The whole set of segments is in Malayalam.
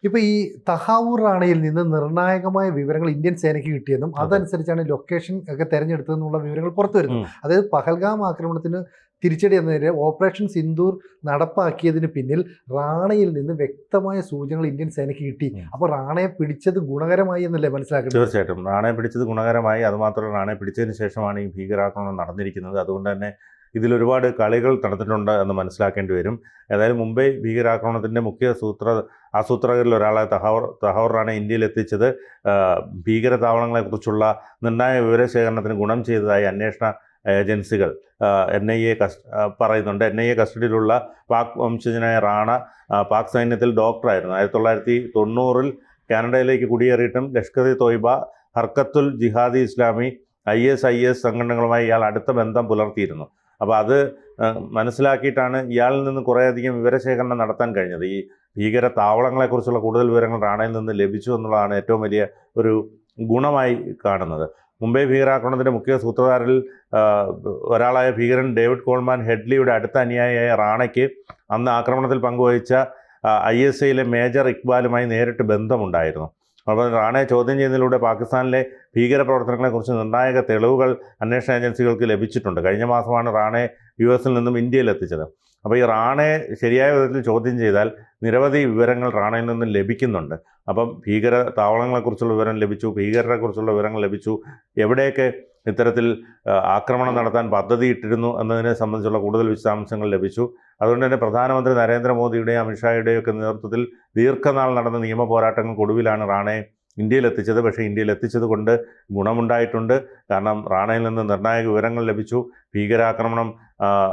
ഇപ്പൊ ഈ തഹാവൂർ റാണയിൽ നിന്ന് നിർണായകമായ വിവരങ്ങൾ ഇന്ത്യൻ സേനയ്ക്ക് കിട്ടിയെന്നും അതനുസരിച്ചാണ് ലൊക്കേഷൻ ഒക്കെ തെരഞ്ഞെടുത്തതെന്നുള്ള വിവരങ്ങൾ പുറത്തു വരുന്നു. അതായത് പഹൽഗാം ആക്രമണത്തിന് തിരിച്ചടി എന്നതിന് ഓപ്പറേഷൻ സിന്ദൂർ നടപ്പാക്കിയതിന് പിന്നിൽ റാണയിൽ നിന്ന് വ്യക്തമായ സൂചനകൾ ഇന്ത്യൻ സേനയ്ക്ക് കിട്ടി. അപ്പോൾ റാണയെ പിടിച്ചത് ഗുണകരമായി എന്നല്ലേ മനസ്സിലാക്കുന്നത്? തീർച്ചയായിട്ടും റാണയെ പിടിച്ചത് ഗുണകരമായി. അതുമാത്രമല്ല, റാണയെ പിടിച്ചതിന് ശേഷമാണ് ഈ ഭീകരാക്രമണം നടന്നിരിക്കുന്നത്. അതുകൊണ്ട് തന്നെ ഇതിലൊരുപാട് കളികൾ നടന്നിട്ടുണ്ട് എന്ന് മനസ്സിലാക്കേണ്ടി വരും. ഏതായാലും മുംബൈ ഭീകരാക്രമണത്തിൻ്റെ മുഖ്യ ആസൂത്രകരിൽ ഒരാളായ തഹാവൂർ റാണയെ ഇന്ത്യയിൽ എത്തിച്ചത് ഭീകര താവളങ്ങളെക്കുറിച്ചുള്ള നിർണായക വിവരശേഖരണത്തിന് ഗുണം ചെയ്തതായി അന്വേഷണ ഏജൻസികൾ NIA പറയുന്നുണ്ട്. NIA കസ്റ്റഡിയിലുള്ള പാക് വംശജനായ റാണ പാക് സൈന്യത്തിൽ ഡോക്ടറായിരുന്നു. 1990 കാനഡയിലേക്ക് കുടിയേറിയിട്ടും ലഷ്കർ ഇ തോയ്ബ, ഹർക്കത്തുൽ ജിഹാദി ഇസ്ലാമി, IS സംഘടനകളുമായി ഇയാൾ അടുത്ത ബന്ധം പുലർത്തിയിരുന്നു. അപ്പോൾ അത് മനസ്സിലാക്കിയിട്ടാണ് ഇയാളിൽ നിന്ന് കുറേയധികം വിവരശേഖരണം നടത്താൻ കഴിഞ്ഞത്. ഈ ഭീകര താവളങ്ങളെക്കുറിച്ചുള്ള കൂടുതൽ വിവരങ്ങൾ റാണയിൽ നിന്ന് ലഭിച്ചു എന്നുള്ളതാണ് ഏറ്റവും വലിയ ഒരു ഗുണമായി കാണുന്നത്. മുംബൈ ഭീകരാക്രമണത്തിൻ്റെ മുഖ്യ സൂത്രധാരിൽ ഒരാളായ ഭീകരൻ ഡേവിഡ് കോൾമാൻ ഹെഡ്ലിയുടെ അടുത്ത അനുയായിയായ റാണയ്ക്ക് അന്ന് ആക്രമണത്തിൽ പങ്കുവഹിച്ച ISIലെ മേജർ ഇക്ബാലുമായി നേരിട്ട് ബന്ധമുണ്ടായിരുന്നു. അപ്പോൾ റാണയെ ചോദ്യം ചെയ്യുന്നതിലൂടെ പാകിസ്ഥാനിലെ ഭീകരപ്രവർത്തനങ്ങളെക്കുറിച്ച് നിർണായക തെളിവുകൾ അന്വേഷണ ഏജൻസികൾക്ക് ലഭിച്ചിട്ടുണ്ട്. കഴിഞ്ഞ മാസമാണ് റാണയെ US നിന്നും ഇന്ത്യയിൽ എത്തിച്ചത്. അപ്പോൾ ഈ റാണയെ ശരിയായ വിധത്തിൽ ചോദ്യം ചെയ്താൽ നിരവധി വിവരങ്ങൾ റാണയിൽ നിന്നും ലഭിക്കുന്നുണ്ട്. അപ്പം ഭീകര താവളങ്ങളെക്കുറിച്ചുള്ള വിവരം ലഭിച്ചു, ഭീകരരെക്കുറിച്ചുള്ള വിവരങ്ങൾ ലഭിച്ചു, എവിടെയൊക്കെ ഇത്തരത്തിൽ ആക്രമണം നടത്താൻ പദ്ധതിയിട്ടിരുന്നു എന്നതിനെ സംബന്ധിച്ചുള്ള കൂടുതൽ വിശദാംശങ്ങൾ ലഭിച്ചു. അതുകൊണ്ട് തന്നെ പ്രധാനമന്ത്രി നരേന്ദ്രമോദിയുടെയും അമിത്ഷായുടെയും ഒക്കെ നേതൃത്വത്തിൽ ദീർഘനാൾ നടന്ന നിയമ പോരാട്ടങ്ങൾക്കൊടുവിലാണ് റാണയെ ഇന്ത്യയിൽ എത്തിച്ചത്. പക്ഷേ ഇന്ത്യയിൽ എത്തിച്ചത് കൊണ്ട് ഗുണമുണ്ടായിട്ടുണ്ട്. കാരണം റാണയിൽ നിന്ന് നിർണായക വിവരങ്ങൾ ലഭിച്ചു, ഭീകരാക്രമണം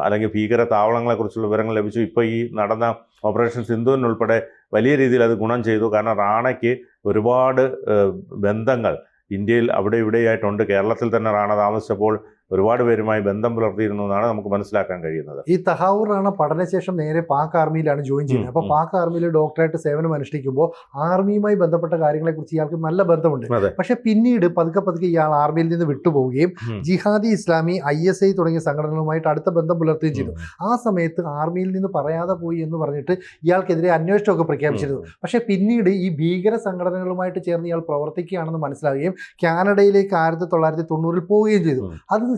അല്ലെങ്കിൽ ഭീകര താവളങ്ങളെക്കുറിച്ചുള്ള വിവരങ്ങൾ ലഭിച്ചു. ഇപ്പോൾ ഈ നടന്ന ഓപ്പറേഷൻ സിന്ധുവിനുൾപ്പെടെ വലിയ രീതിയിൽ അത് ഗുണം ചെയ്തു. കാരണം റാണയ്ക്ക് ഒരുപാട് ബന്ധങ്ങൾ ഇന്ത്യയിൽ അവിടെ ഇവിടെയായിട്ടുണ്ട്. കേരളത്തിൽ തന്നെ റാണ താമസിച്ചപ്പോൾ ഒരുപാട് പേരുമായി ബന്ധം പുലർത്തിയിരുന്നു എന്നാണ് നമുക്ക് മനസ്സിലാക്കാൻ കഴിയുന്നത്. ഈ തഹാവൂർ റാണ പഠനശേഷം നേരെ പാക് ആർമിയിലാണ് ജോയിൻ ചെയ്യുന്നത്. അപ്പോൾ പാക് ആർമിയിൽ ഡോക്ടറായിട്ട് സേവനം അനുഷ്ഠിക്കുമ്പോൾ ആർമിയുമായി ബന്ധപ്പെട്ട കാര്യങ്ങളെക്കുറിച്ച് ഇയാൾക്ക് നല്ല ബന്ധമുണ്ട്. പക്ഷെ പിന്നീട് പതുക്കെ ഇയാൾ ആർമിയിൽ നിന്ന് വിട്ടുപോവുകയും ജിഹാദി ഇസ്ലാമി, ISI തുടങ്ങിയ സംഘടനകളുമായിട്ട് അടുത്ത ബന്ധം പുലർത്തുകയും ചെയ്തു. ആ സമയത്ത് ആർമിയിൽ നിന്ന് പറയാതെ പോയി എന്ന് പറഞ്ഞിട്ട് ഇയാൾക്കെതിരെ അന്വേഷണമൊക്കെ പ്രഖ്യാപിച്ചിരുന്നു. പക്ഷെ പിന്നീട് ഈ ഭീകര സംഘടനകളുമായിട്ട് ചേർന്ന് ഇയാൾ പ്രവർത്തിക്കുകയാണെന്ന് മനസ്സിലാവുകയും കാനഡയിലേക്ക് 1990 പോവുകയും ചെയ്തു.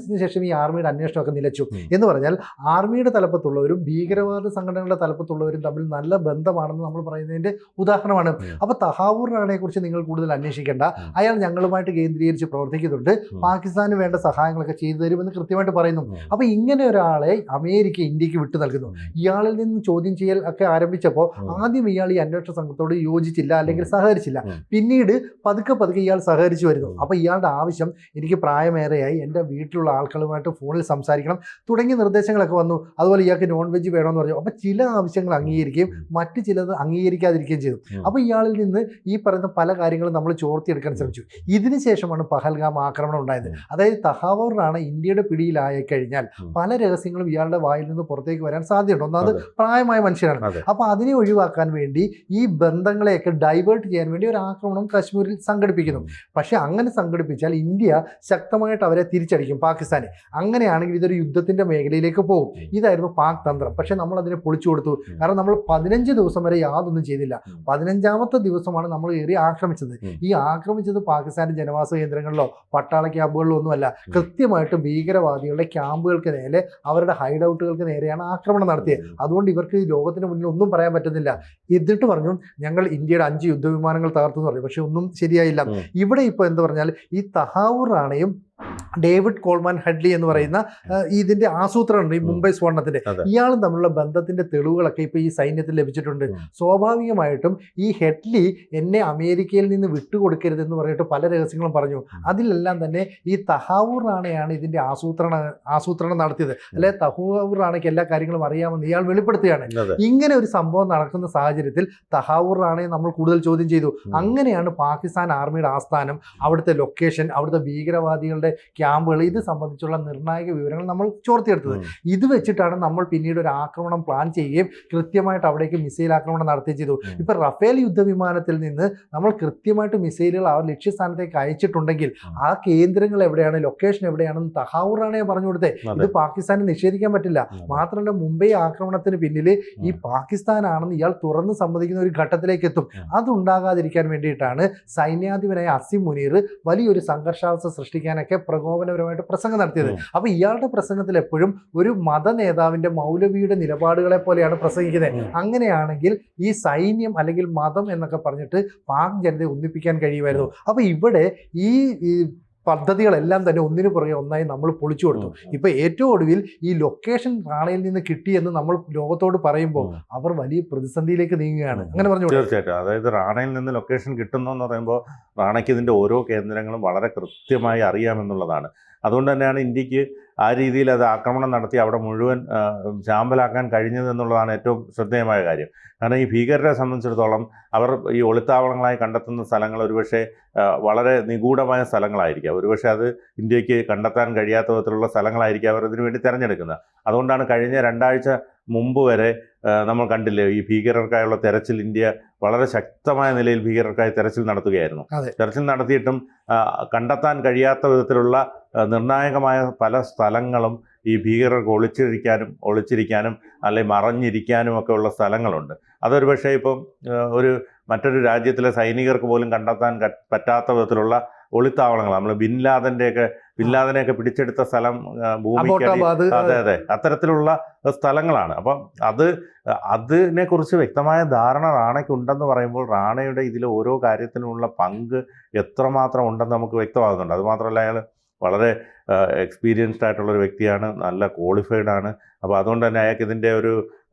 അതിനുശേഷം ഈ ആർമിയുടെ അന്വേഷണമൊക്കെ നിലച്ചു. എന്ന് പറഞ്ഞാൽ ആർമിയുടെ തലപ്പത്തുള്ളവരും ഭീകരവാദ സംഘടനകളുടെ തലപ്പത്തുള്ളവരും തമ്മിൽ നല്ല ബന്ധമാണെന്ന് നമ്മൾ പറയുന്നതിൻ്റെ ഉദാഹരണമാണ്. അപ്പോൾ തഹാവൂർ റാണയെ കുറിച്ച് നിങ്ങൾ കൂടുതൽ അന്വേഷിക്കേണ്ട, അയാൾ ഞങ്ങളുമായിട്ട് കേന്ദ്രീകരിച്ച് പ്രവർത്തിക്കുന്നുണ്ട്, പാകിസ്ഥാന് വേണ്ട സഹായങ്ങളൊക്കെ ചെയ്തു തരുമെന്ന് കൃത്യമായിട്ട് പറയുന്നു. അപ്പോൾ ഇങ്ങനെ ഒരാളെ അമേരിക്ക ഇന്ത്യക്ക് വിട്ടു നൽകുന്നു. ഇയാളിൽ നിന്ന് ചോദ്യം ചെയ്യൽ ഒക്കെ ആരംഭിച്ചപ്പോൾ ആദ്യം ഇയാൾ ഈ അന്വേഷണ സംഘത്തോട് യോജിച്ചില്ല, അല്ലെങ്കിൽ സഹകരിച്ചില്ല. പിന്നീട് പതുക്കെ ഇയാൾ സഹകരിച്ചു വരുന്നു. അപ്പോൾ ഇയാളുടെ ആവശ്യം, എനിക്ക് പ്രായമേറെയായി, എൻ്റെ വീട്ടിലുള്ള ആൾക്കാരുമായിട്ട് ഫോണിൽ സംസാരിക്കണം തുടങ്ങിയ നിർദ്ദേശങ്ങളൊക്കെ വന്നു. അതുപോലെ ഇയാൾക്ക് നോൺ വെജ് വേണമെന്ന് പറഞ്ഞു. അപ്പോൾ ചില ആവശ്യങ്ങൾ അംഗീകരിക്കുകയും മറ്റു ചിലത് അംഗീകരിക്കാതിരിക്കുകയും ചെയ്തു. അപ്പോൾ ഇയാളിൽ നിന്ന് ഈ പറയുന്ന പല കാര്യങ്ങളും നമ്മൾ ചോർത്തിയെടുക്കാൻ ശ്രമിച്ചു. ഇതിന് ശേഷമാണ് പഹൽഗാം ആക്രമണം ഉണ്ടായത്. അതായത് തഹാവൂർ റാണ ഇന്ത്യയുടെ പിടിയിലായി കഴിഞ്ഞാൽ പല രഹസ്യങ്ങളും ഇയാളുടെ വായിൽ നിന്ന് പുറത്തേക്ക് വരാൻ സാധ്യതയുണ്ട്. ഒന്നാമത് പ്രായമായ മനുഷ്യനാണ്. അപ്പോൾ അതിനെ ഒഴിവാക്കാൻ വേണ്ടി ഈ ബന്ധങ്ങളെയൊക്കെ ഡൈവേർട്ട് ചെയ്യാൻ വേണ്ടി ഒരു ആക്രമണം കാശ്മീരിൽ സംഘടിപ്പിക്കുന്നു. പക്ഷേ അങ്ങനെ സംഘടിപ്പിച്ചാൽ ഇന്ത്യ ശക്തമായിട്ട് അവരെ തിരിച്ചടിക്കും, പാകിസ്ഥാനെ. അങ്ങനെയാണെങ്കിൽ ഇതൊരു യുദ്ധത്തിൻ്റെ മേഖലയിലേക്ക് പോകും. ഇതായിരുന്നു പാക് തന്ത്രം. പക്ഷേ നമ്മൾ അതിനെ പൊളിച്ചു കൊടുത്തു. കാരണം നമ്മൾ 15 ദിവസം വരെ യാതൊന്നും ചെയ്തില്ല. 15ാമത്തെ ദിവസമാണ് നമ്മൾ കയറി ആക്രമിച്ചത്. ഈ ആക്രമിച്ചത് പാകിസ്ഥാൻ്റെ ജനവാസ കേന്ദ്രങ്ങളിലോ പട്ടാള ക്യാമ്പുകളിലോ ഒന്നുമല്ല, കൃത്യമായിട്ട് ഭീകരവാദികളുടെ ക്യാമ്പുകൾക്ക് നേരെ, അവരുടെ ഹൈഡ് ഔട്ടുകൾക്ക് നേരെയാണ് ആക്രമണം നടത്തിയത്. അതുകൊണ്ട് ഇവർക്ക് ലോകത്തിന് മുന്നിൽ ഒന്നും പറയാൻ പറ്റുന്നില്ല. എന്നിട്ട് പറഞ്ഞു ഞങ്ങൾ ഇന്ത്യയുടെ 5 യുദ്ധവിമാനങ്ങൾ തകർത്തു എന്ന് പറഞ്ഞു. പക്ഷെ ഒന്നും ശരിയായില്ല. ഇവിടെ ഇപ്പോൾ എന്ത് പറഞ്ഞാൽ ഈ തഹാവൂർ റാണയും ഡേവിഡ് കോൾമാൻ ഹെഡ്ലി എന്ന് പറയുന്ന ഇതിന്റെ ആസൂത്രണം, ഈ മുംബൈ സ്ഫോടനത്തിന്റെ, ഇയാളും തമ്മിലുള്ള ബന്ധത്തിന്റെ തെളിവുകളൊക്കെ ഇപ്പോൾ ഈ സൈന്യത്തിൽ ലഭിച്ചിട്ടുണ്ട്. സ്വാഭാവികമായിട്ടും ഈ ഹെഡ്ലി എന്നെ അമേരിക്കയിൽ നിന്ന് വിട്ടുകൊടുക്കരുതെന്ന് പറഞ്ഞിട്ട് പല രഹസ്യങ്ങളും പറഞ്ഞു. അതിലെല്ലാം തന്നെ ഈ തഹാവൂർ റാണയാണ് ഇതിന്റെ ആസൂത്രണം നടത്തിയത്. അല്ലെ, തഹാവൂർ റാണയ്ക്ക് എല്ലാ കാര്യങ്ങളും അറിയാമെന്ന് ഇയാൾ വെളിപ്പെടുത്തുകയാണ്. ഇങ്ങനെ ഒരു സംഭവം നടക്കുന്ന സാഹചര്യത്തിൽ തഹാവൂർ റാണയെ നമ്മൾ കൂടുതൽ ചോദ്യം ചെയ്തു. അങ്ങനെയാണ് പാകിസ്ഥാൻ ആർമിയുടെ ആസ്ഥാനം, അവിടുത്തെ ലൊക്കേഷൻ, അവിടുത്തെ ഭീകരവാദികളുടെ ക്യാമ്പുകൾ, ഇത് സംബന്ധിച്ചുള്ള നിർണായക വിവരങ്ങൾ നമ്മൾ ചോർത്തിയെടുത്തത്. ഇത് വെച്ചിട്ടാണ് നമ്മൾ പിന്നീട് ഒരു ആക്രമണം പ്ലാൻ ചെയ്യുകയും കൃത്യമായിട്ട് അവിടേക്ക് മിസൈൽ ആക്രമണം നടത്തുകയും ചെയ്തു. ഇപ്പൊ റഫേൽ യുദ്ധവിമാനത്തിൽ നിന്ന് നമ്മൾ കൃത്യമായിട്ട് മിസൈലുകൾ ആ ലക്ഷ്യസ്ഥാനത്തേക്ക് അയച്ചിട്ടുണ്ടെങ്കിൽ ആ കേന്ദ്രങ്ങൾ എവിടെയാണ്, ലൊക്കേഷൻ എവിടെയാണെന്ന് തഹാവൂർ റാണയെ പറഞ്ഞു കൊടുത്തേ. ഇത് പാകിസ്ഥാന് നിഷേധിക്കാൻ പറ്റില്ല. മാത്രമല്ല മുംബൈ ആക്രമണത്തിന് പിന്നിൽ ഈ പാകിസ്ഥാനാണെന്ന് ഇയാൾ തുറന്ന് സമ്മതിക്കുന്ന ഒരു ഘട്ടത്തിലേക്ക് എത്തും. അതുണ്ടാകാതിരിക്കാൻ വേണ്ടിയിട്ടാണ് സൈന്യാധിപനായ അസിം മുനീർ വലിയൊരു സംഘർഷാവസ്ഥ സൃഷ്ടിക്കാനൊക്കെ പ്രകോപനപരമായിട്ട് പ്രസംഗം നടത്തിയത്. അപ്പൊ ഇയാളുടെ പ്രസംഗത്തിൽ എപ്പോഴും ഒരു മത നേതാവിന്റെ മൗലവിയുടെ നിലപാടുകളെ പോലെയാണ് പ്രസംഗിക്കുന്നത്. അങ്ങനെയാണെങ്കിൽ ഈ സൈന്യം അല്ലെങ്കിൽ മതം എന്നൊക്കെ പറഞ്ഞിട്ട് പാക് ജനതയെ ഒന്നിപ്പിക്കാൻ കഴിയുമായിരുന്നു. അപ്പൊ ഇവിടെ ഈ പദ്ധതികളെല്ലാം തന്നെ ഒന്നിനു പുറകെ ഒന്നായി നമ്മൾ പൊളിച്ചു കൊടുത്തു. ഇപ്പൊ ഏറ്റവും ഒടുവിൽ ഈ ലൊക്കേഷൻ റാണയിൽ നിന്ന് കിട്ടിയെന്ന് നമ്മൾ ലോകത്തോട് പറയുമ്പോൾ അവർ വലിയ പ്രതിസന്ധിയിലേക്ക് നീങ്ങുകയാണ്. അങ്ങനെ പറഞ്ഞു. തീർച്ചയായിട്ടും. അതായത് റാണയിൽ നിന്ന് ലൊക്കേഷൻ കിട്ടുന്നു എന്ന് പറയുമ്പോൾ റാണയ്ക്ക് ഇതിന്റെ ഓരോ കേന്ദ്രങ്ങളും വളരെ കൃത്യമായി അറിയാമെന്നുള്ളതാണ്. അതുകൊണ്ട് തന്നെയാണ് ഇന്ത്യക്ക് ആ രീതിയിൽ അത് ആക്രമണം നടത്തി അവിടെ മുഴുവൻ ചാമ്പലാക്കാൻ കഴിഞ്ഞത് എന്നുള്ളതാണ് ഏറ്റവും ശ്രദ്ധേയമായ കാര്യം. കാരണം ഈ ഭീകരരെ സംബന്ധിച്ചിടത്തോളം അവർ ഈ ഒളിത്താവളങ്ങളായി കണ്ടെത്തുന്ന സ്ഥലങ്ങൾ ഒരുപക്ഷെ വളരെ നിഗൂഢമായ സ്ഥലങ്ങളായിരിക്കാം. ഒരുപക്ഷെ അത് ഇന്ത്യക്ക് കണ്ടെത്താൻ കഴിയാത്ത വിധത്തിലുള്ള സ്ഥലങ്ങളായിരിക്കും അവർ ഇതിനു വേണ്ടി തിരഞ്ഞെടുക്കുന്നത്. അതുകൊണ്ടാണ് കഴിഞ്ഞ 2 ആഴ്ച മുമ്പ് വരെ നമ്മൾ കണ്ടില്ലേ, ഈ ഭീകരർക്കായുള്ള തെരച്ചിൽ ഇന്ത്യ വളരെ ശക്തമായ നിലയിൽ ഭീകരർക്കായി തെരച്ചിൽ നടത്തുകയായിരുന്നു. തെരച്ചിൽ നടത്തിയിട്ടും കണ്ടെത്താൻ കഴിയാത്ത വിധത്തിലുള്ള നിർണായകമായ പല സ്ഥലങ്ങളും ഈ ഭീകരർക്ക് ഒളിച്ചിരിക്കാനും അല്ലെങ്കിൽ മറഞ്ഞിരിക്കാനും ഒക്കെ ഉള്ള സ്ഥലങ്ങളുണ്ട്. അതൊരു പക്ഷേ ഇപ്പം മറ്റൊരു രാജ്യത്തിലെ സൈനികർക്ക് പോലും കണ്ടെത്താൻ പറ്റാത്ത വിധത്തിലുള്ള ഒളിത്താവളങ്ങൾ, നമ്മൾ ബിൻ ലാദനെയൊക്കെ പിടിച്ചെടുത്ത സ്ഥലം, ഭൂമിക്കടി, അതെ അത്തരത്തിലുള്ള സ്ഥലങ്ങളാണ്. അപ്പം അതിനെക്കുറിച്ച് വ്യക്തമായ ധാരണ റാണയ്ക്കുണ്ടെന്ന് പറയുമ്പോൾ റാണയുടെ ഇതിലെ ഓരോ കാര്യത്തിനുമുള്ള പങ്ക് എത്രമാത്രം ഉണ്ടെന്ന് നമുക്ക് വ്യക്തമാകുന്നുണ്ട്. അതുമാത്രമല്ല അയാൾ വളരെ എക്സ്പീരിയൻസ്ഡ് ആയിട്ടുള്ള ഒരു വ്യക്തിയാണ്, നല്ല ക്വാളിഫൈഡ് ആണ്. അപ്പോൾ അതുകൊണ്ട് തന്നെ അയാൾക്ക് ഇതിൻ്റെ ഒരു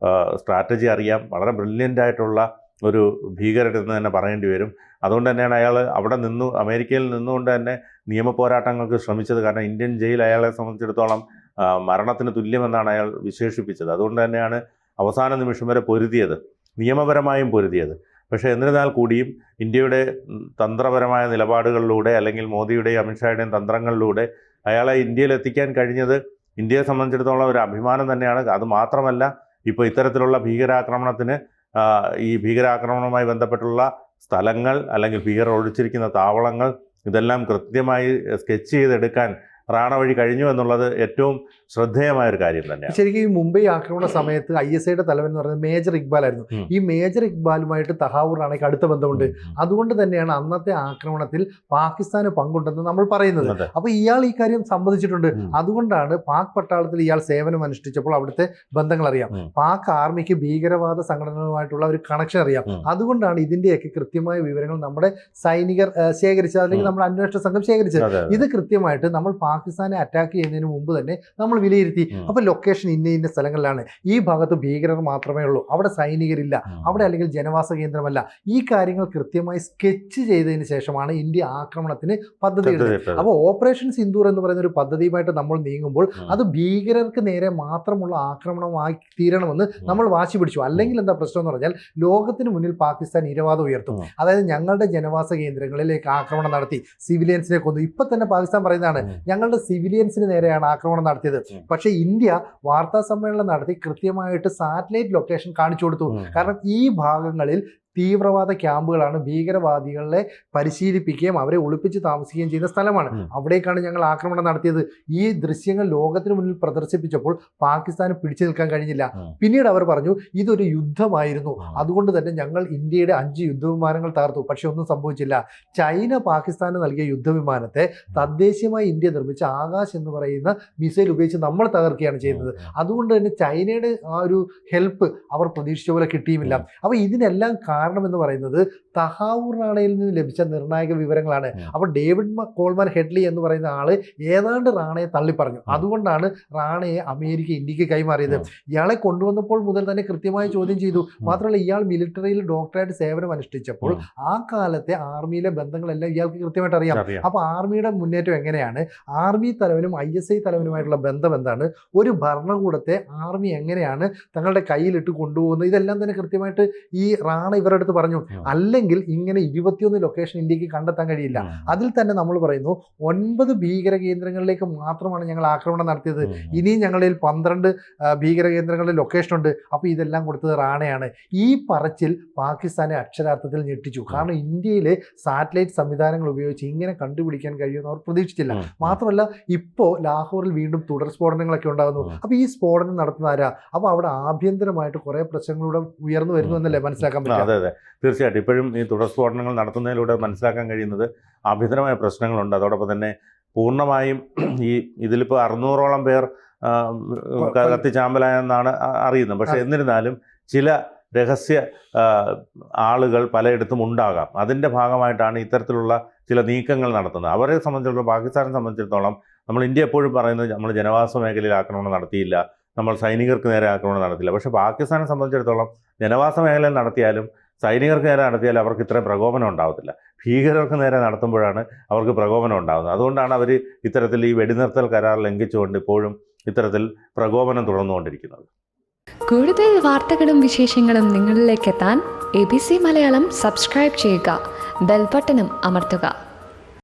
സ്ട്രാറ്റജി അറിയാം. വളരെ ബ്രില്യൻ്റ് ആയിട്ടുള്ള ഒരു ഭീകരരെന്ന് തന്നെ പറയേണ്ടി വരും. അതുകൊണ്ട് തന്നെയാണ് അയാൾ അവിടെ അമേരിക്കയിൽ നിന്നുകൊണ്ട് തന്നെ നിയമ പോരാട്ടങ്ങൾക്ക് ശ്രമിച്ചത്. കാരണം ഇന്ത്യൻ ജയിൽ അയാളെ സംബന്ധിച്ചിടത്തോളം മരണത്തിന് തുല്യമെന്നാണ് അയാൾ വിശേഷിപ്പിച്ചത്. അതുകൊണ്ട് തന്നെയാണ് അവസാന നിമിഷം വരെ നിയമപരമായും പൊരുതിയത്. പക്ഷേ എന്നിരുന്നാൽ കൂടിയും ഇന്ത്യയുടെ തന്ത്രപരമായ നിലപാടുകളിലൂടെ അല്ലെങ്കിൽ മോദിയുടെയും അമിത്ഷായുടെയും തന്ത്രങ്ങളിലൂടെ അയാളെ ഇന്ത്യയിൽ എത്തിക്കാൻ കഴിഞ്ഞത് ഇന്ത്യയെ സംബന്ധിച്ചിടത്തോളം ഒരു അഭിമാനം തന്നെയാണ്. അതുമാത്രമല്ല, ഇപ്പോൾ ഇത്തരത്തിലുള്ള ഈ ഭീകരാക്രമണവുമായി ബന്ധപ്പെട്ടുള്ള സ്ഥലങ്ങൾ അല്ലെങ്കിൽ ഭീകരർ ഒളിച്ചിരിക്കുന്ന താവളങ്ങൾ ഇതെല്ലാം കൃത്യമായി സ്കെച്ച് ചെയ്തെടുക്കാൻ റാണ വഴി കഴിഞ്ഞു എന്നുള്ളത് ഏറ്റവും ശ്രദ്ധേയമായ ഒരു കാര്യം തന്നെയാണ്. ശരിക്കും ഈ മുംബൈ ആക്രമണ സമയത്ത് ISIയുടെ തലവൻ എന്ന് പറയുന്നത് മേജർ ഇക്ബാൽ ആയിരുന്നു. ഈ മേജർ ഇക്ബാലുമായിട്ട് തഹാവൂർ റാണയ്ക്ക് അടുത്ത ബന്ധമുണ്ട്. അതുകൊണ്ട് തന്നെയാണ് അന്നത്തെ ആക്രമണത്തിൽ പാകിസ്ഥാന് പങ്കുണ്ടെന്ന് നമ്മൾ പറയുന്നത്. അപ്പോൾ ഇയാൾ ഈ കാര്യം സമ്മതിച്ചിട്ടുണ്ട്. അതുകൊണ്ടാണ് പാക് പട്ടാളത്തിൽ ഇയാൾ സേവനം അനുഷ്ഠിച്ചപ്പോൾ അവിടുത്തെ ബന്ധങ്ങൾ അറിയാം. പാക് ആർമിക്ക് ഭീകരവാദ സംഘടനകളുമായിട്ടുള്ള ഒരു കണക്ഷൻ അറിയാം. അതുകൊണ്ടാണ് ഇതിന്റെയൊക്കെ കൃത്യമായ വിവരങ്ങൾ നമ്മുടെ സൈനികർ ശേഖരിച്ചത്, അല്ലെങ്കിൽ നമ്മുടെ അന്വേഷണ സംഘം ശേഖരിച്ചത്. ഇത് കൃത്യമായിട്ട് നമ്മൾ പാകിസ്ഥാനെ അറ്റാക്ക് ചെയ്യുന്നതിന് മുമ്പ് തന്നെ നമ്മൾ വിലയിരുത്തി. അപ്പോൾ ലൊക്കേഷൻ ഇന്ന സ്ഥലങ്ങളിലാണ്, ഈ ഭാഗത്ത് ഭീകരർ മാത്രമേ ഉള്ളൂ, അവിടെ സൈനികരില്ല, അവിടെ അല്ലെങ്കിൽ ജനവാസ കേന്ദ്രമല്ല. ഈ കാര്യങ്ങൾ കൃത്യമായി സ്കെച്ച് ചെയ്തതിന് ശേഷമാണ് ഇന്ത്യ ആക്രമണത്തിന് പദ്ധതി ഇടുന്നത്. അപ്പോൾ ഓപ്പറേഷൻ സിന്ദൂർ എന്ന് പറയുന്ന ഒരു പദ്ധതിയുമായിട്ട് നമ്മൾ നീങ്ങുമ്പോൾ അത് ഭീകരർക്ക് നേരെ മാത്രമുള്ള ആക്രമണമായി തീരണമെന്ന് നമ്മൾ വാശി പിടിച്ചു. അല്ലെങ്കിൽ എന്താ പ്രശ്നം എന്ന് പറഞ്ഞാൽ ലോകത്തിന് മുന്നിൽ പാകിസ്ഥാൻ ഇരവാദം ഉയർത്തും. അതായത് ഞങ്ങളുടെ ജനവാസ കേന്ദ്രങ്ങളിലേക്ക് ആക്രമണം നടത്തി, സിവിലിയൻസിനെ കൊന്നു. ഇപ്പൊ തന്നെ പാകിസ്ഥാൻ പറയുന്നതാണ് ഞങ്ങളുടെ സിവിലിയൻസിന് നേരെയാണ് ആക്രമണം നടത്തിയത്. പക്ഷേ ഇന്ത്യ വാർത്താ സമ്മേളനം നടത്തി കൃത്യമായിട്ട് സാറ്റലൈറ്റ് ലൊക്കേഷൻ കാണിച്ചു കൊടുത്തു. കാരണം ഈ ഭാഗങ്ങളിൽ തീവ്രവാദ ക്യാമ്പുകളാണ്, ഭീകരവാദികളെ പരിശീലിപ്പിക്കുകയും അവരെ ഒളിപ്പിച്ച് താമസിക്കുകയും ചെയ്യുന്ന സ്ഥലമാണ്. അവിടേക്കാണ് ഞങ്ങൾ ആക്രമണം നടത്തിയത്. ഈ ദൃശ്യങ്ങൾ ലോകത്തിന് മുന്നിൽ പ്രദർശിപ്പിച്ചപ്പോൾ പാകിസ്ഥാന് പിടിച്ചു നിൽക്കാൻ കഴിഞ്ഞില്ല. പിന്നീട് അവർ പറഞ്ഞു ഇതൊരു യുദ്ധമായിരുന്നു, അതുകൊണ്ട് തന്നെ ഞങ്ങൾ ഇന്ത്യയുടെ 5 യുദ്ധവിമാനങ്ങൾ തകർത്തു. പക്ഷെ ഒന്നും സംഭവിച്ചില്ല. ചൈന പാകിസ്ഥാന് നൽകിയ യുദ്ധവിമാനത്തെ തദ്ദേശീയമായി ഇന്ത്യ നിർമ്മിച്ച ആകാശ് എന്ന് പറയുന്ന മിസൈൽ ഉപയോഗിച്ച് നമ്മൾ തകർക്കുകയാണ് ചെയ്യുന്നത്. അതുകൊണ്ട് തന്നെ ചൈനയുടെ ആ ഒരു ഹെൽപ്പ് അവർ പ്രതീക്ഷിച്ച പോലെ കിട്ടിയുമില്ല. അപ്പോൾ ഇതിനെല്ലാം എന്ന് പറയുന്നത് തഹാവൂർ റാണയിൽ നിന്ന് ലഭിച്ച നിർണായക വിവരങ്ങളാണ്. അപ്പോൾ ഡേവിഡ് കോൾമാൻ ഹെഡ്ലി എന്ന് പറയുന്ന ആള് ഏതാണ്ട് റാണയെ തള്ളിപ്പറഞ്ഞു. അതുകൊണ്ടാണ് റാണയെ അമേരിക്ക ഇന്ത്യക്ക് കൈമാറിയത്. ഇയാളെ കൊണ്ടുവന്നപ്പോൾ മുതൽ തന്നെ കൃത്യമായി ചോദ്യം ചെയ്തു. മാത്രമല്ല ഇയാൾ മിലിറ്ററിയിൽ ഡോക്ടറായിട്ട് സേവനം അനുഷ്ഠിച്ചപ്പോൾ ആ കാലത്തെ ആർമിയിലെ ബന്ധങ്ങളെല്ലാം ഇയാൾക്ക് കൃത്യമായിട്ട് അറിയാം. അപ്പോൾ ആർമിയുടെ മുന്നേറ്റം എങ്ങനെയാണ്, ആർമി തലവനും ISI തലവനുമായിട്ടുള്ള ബന്ധം എന്താണ്, ഒരു ഭരണകൂടത്തെ ആർമി എങ്ങനെയാണ് തങ്ങളുടെ കയ്യിലിട്ട് കൊണ്ടുപോകുന്നത്, ഇതെല്ലാം തന്നെ കൃത്യമായിട്ട് ഈ റാണ ഇവരുടെ എടുത്ത് പറഞ്ഞു. അല്ലെങ്കിൽ ഇങ്ങനെ 21 ലൊക്കേഷൻ ഇന്ത്യക്ക് കണ്ടെത്താൻ കഴിയില്ല. അതിൽ തന്നെ നമ്മൾ പറയുന്നു 9 ഭീകര കേന്ദ്രങ്ങളിലേക്ക് മാത്രമാണ് ഞങ്ങൾ ആക്രമണം നടത്തിയത്. ഇനിയും ഞങ്ങളിൽ 12 ഭീകര കേന്ദ്രങ്ങളുടെ ലൊക്കേഷൻ ഉണ്ട്. അപ്പോൾ ഇതെല്ലാം കൊടുത്തത് റാണയാണ്. ഈ പറച്ചിൽ പാകിസ്ഥാനെ അക്ഷരാർത്ഥത്തിൽ ഞെട്ടിച്ചു. കാരണം ഇന്ത്യയിലെ സാറ്റലൈറ്റ് സംവിധാനങ്ങൾ ഉപയോഗിച്ച് ഇങ്ങനെ കണ്ടുപിടിക്കാൻ കഴിയുമെന്ന് അവർ പ്രതീക്ഷിച്ചില്ല. മാത്രമല്ല ഇപ്പോൾ ലാഹോറിൽ വീണ്ടും തുടർ സ്ഫോടനങ്ങളൊക്കെ ഉണ്ടാകുന്നു. അപ്പോൾ ഈ സ്ഫോടനം നടത്തുന്ന ആരാ? അപ്പോൾ അവിടെ ആഭ്യന്തരമായിട്ട് കുറേ പ്രശ്നങ്ങളിലൂടെ ഉയർന്നു വരുന്നു എന്നല്ലേ മനസ്സിലാക്കാൻ പറ്റും? അതെ, തീർച്ചയായിട്ടും. ഇപ്പോഴും ഈ തുടർ സ്ഫോടനങ്ങൾ നടത്തുന്നതിലൂടെ മനസ്സിലാക്കാൻ കഴിയുന്നത് ആഭ്യന്തരമായ പ്രശ്നങ്ങളുണ്ട്. അതോടൊപ്പം തന്നെ പൂർണ്ണമായും ഇതിലിപ്പോൾ 600ഓളം പേർ കത്തിച്ചാമ്പലായെന്നാണ് അറിയുന്നത്. പക്ഷേ എന്നിരുന്നാലും ചില രഹസ്യ ആളുകൾ പലയിടത്തും ഉണ്ടാകാം. അതിൻ്റെ ഭാഗമായിട്ടാണ് ഇത്തരത്തിലുള്ള ചില നീക്കങ്ങൾ നടത്തുന്നത്. അവരെ സംബന്ധിച്ചിടത്തോളം, പാകിസ്ഥാനെ സംബന്ധിച്ചിടത്തോളം, നമ്മൾ ഇന്ത്യ എപ്പോഴും പറയുന്നത് നമ്മൾ ജനവാസ മേഖലയിൽ ആക്രമണം നടത്തിയില്ല, നമ്മൾ സൈനികർക്ക് നേരെ ആക്രമണം നടത്തില്ല. പക്ഷേ പാകിസ്ഥാനെ സംബന്ധിച്ചിടത്തോളം ജനവാസ മേഖലയിൽ നടത്തിയാലും സൈനികർക്ക് നേരെ നടത്തിയാലും അവർക്ക് ഇത്രയും പ്രകോപനം ഉണ്ടാവത്തില്ല. ഭീകരർക്ക് നേരെ നടത്തുമ്പോഴാണ് അവർക്ക് പ്രകോപനം ഉണ്ടാകുന്നത്. അതുകൊണ്ടാണ് അവർ ഇത്തരത്തിൽ ഈ വെടിനിർത്തൽ കരാർ ലംഘിച്ചുകൊണ്ട് ഇപ്പോഴും ഇത്തരത്തിൽ പ്രകോപനം തുടർന്നുകൊണ്ടിരിക്കുന്നത്. കൂടുതൽ വാർത്തകളും വിശേഷങ്ങളും നിങ്ങളിലേക്ക് എത്താൻ ABC മലയാളം സബ്സ്ക്രൈബ് ചെയ്യുക, ബെൽ ബട്ടണും അമർത്തുക.